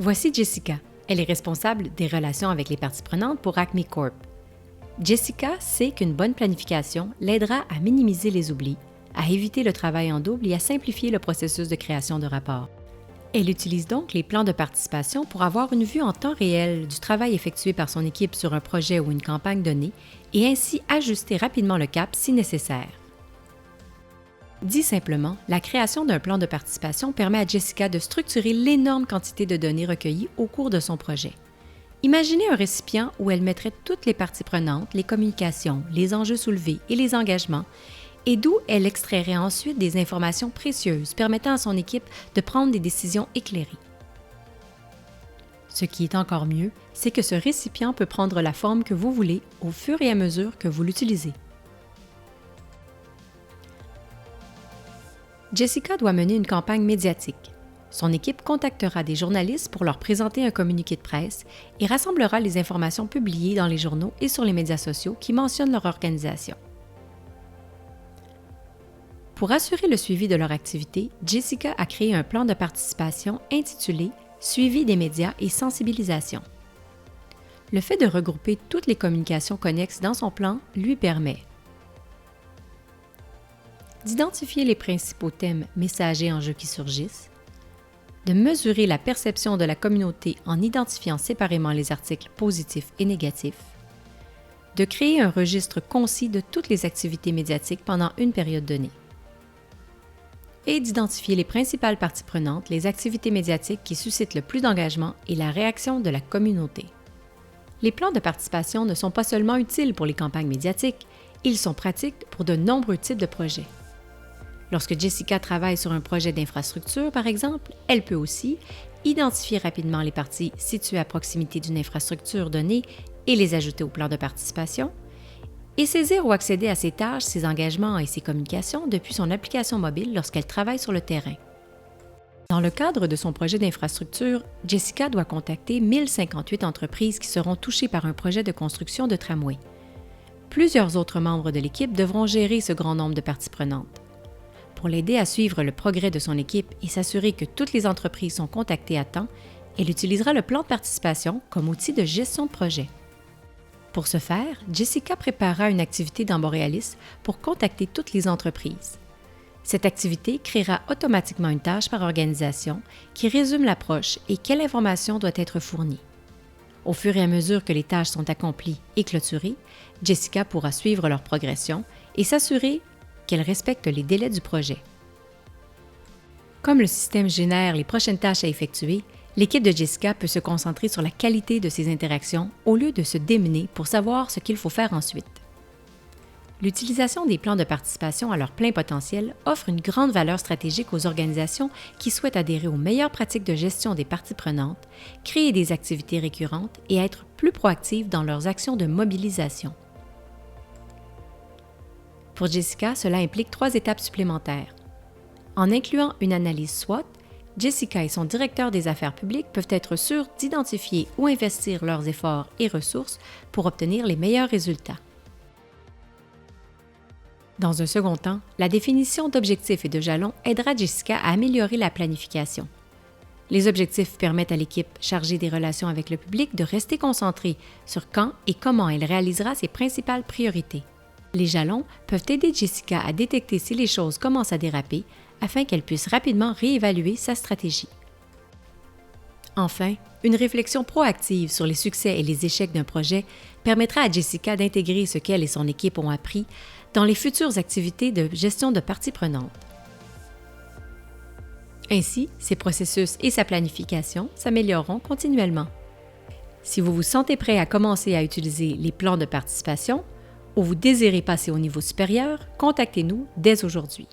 Voici Jessica. Elle est responsable des relations avec les parties prenantes pour Acme Corp. Jessica sait qu'une bonne planification l'aidera à minimiser les oublis, à éviter le travail en double et à simplifier le processus de création de rapports. Elle utilise donc les plans de participation pour avoir une vue en temps réel du travail effectué par son équipe sur un projet ou une campagne donnée et ainsi ajuster rapidement le cap si nécessaire. Dit simplement, la création d'un plan de participation permet à Jessica de structurer l'énorme quantité de données recueillies au cours de son projet. Imaginez un récipient où elle mettrait toutes les parties prenantes, les communications, les enjeux soulevés et les engagements, et d'où elle extrairait ensuite des informations précieuses permettant à son équipe de prendre des décisions éclairées. Ce qui est encore mieux, c'est que ce récipient peut prendre la forme que vous voulez au fur et à mesure que vous l'utilisez. Jessica doit mener une campagne médiatique. Son équipe contactera des journalistes pour leur présenter un communiqué de presse et rassemblera les informations publiées dans les journaux et sur les médias sociaux qui mentionnent leur organisation. Pour assurer le suivi de leur activité, Jessica a créé un plan de participation intitulé « Suivi des médias et sensibilisation ». Le fait de regrouper toutes les communications connexes dans son plan lui permet d'identifier les principaux thèmes, messages et enjeux qui surgissent, de mesurer la perception de la communauté en identifiant séparément les articles positifs et négatifs, de créer un registre concis de toutes les activités médiatiques pendant une période donnée, et d'identifier les principales parties prenantes, les activités médiatiques qui suscitent le plus d'engagement et la réaction de la communauté. Les plans de participation ne sont pas seulement utiles pour les campagnes médiatiques, ils sont pratiques pour de nombreux types de projets. Lorsque Jessica travaille sur un projet d'infrastructure, par exemple, elle peut aussi identifier rapidement les parties situées à proximité d'une infrastructure donnée et les ajouter au plan de participation, et saisir ou accéder à ses tâches, ses engagements et ses communications depuis son application mobile lorsqu'elle travaille sur le terrain. Dans le cadre de son projet d'infrastructure, Jessica doit contacter 1058 entreprises qui seront touchées par un projet de construction de tramway. Plusieurs autres membres de l'équipe devront gérer ce grand nombre de parties prenantes. Pour l'aider à suivre le progrès de son équipe et s'assurer que toutes les entreprises sont contactées à temps, elle utilisera le plan de participation comme outil de gestion de projet. Pour ce faire, Jessica préparera une activité dans Borealis pour contacter toutes les entreprises. Cette activité créera automatiquement une tâche par organisation qui résume l'approche et quelle information doit être fournie. Au fur et à mesure que les tâches sont accomplies et clôturées, Jessica pourra suivre leur progression et s'assurer qu'elle respecte les délais du projet. Comme le système génère les prochaines tâches à effectuer, l'équipe de Jessica peut se concentrer sur la qualité de ses interactions au lieu de se démener pour savoir ce qu'il faut faire ensuite. L'utilisation des plans de participation à leur plein potentiel offre une grande valeur stratégique aux organisations qui souhaitent adhérer aux meilleures pratiques de gestion des parties prenantes, créer des activités récurrentes et être plus proactives dans leurs actions de mobilisation. Pour Jessica, cela implique 3 étapes supplémentaires. En incluant une analyse SWOT, Jessica et son directeur des affaires publiques peuvent être sûrs d'identifier où investir leurs efforts et ressources pour obtenir les meilleurs résultats. Dans un second temps, la définition d'objectifs et de jalons aidera Jessica à améliorer la planification. Les objectifs permettent à l'équipe chargée des relations avec le public de rester concentrée sur quand et comment elle réalisera ses principales priorités. Les jalons peuvent aider Jessica à détecter si les choses commencent à déraper afin qu'elle puisse rapidement réévaluer sa stratégie. Enfin, une réflexion proactive sur les succès et les échecs d'un projet permettra à Jessica d'intégrer ce qu'elle et son équipe ont appris dans les futures activités de gestion de parties prenantes. Ainsi, ses processus et sa planification s'amélioreront continuellement. Si vous vous sentez prêt à commencer à utiliser les plans de participation ou vous désirez passer au niveau supérieur, contactez-nous dès aujourd'hui.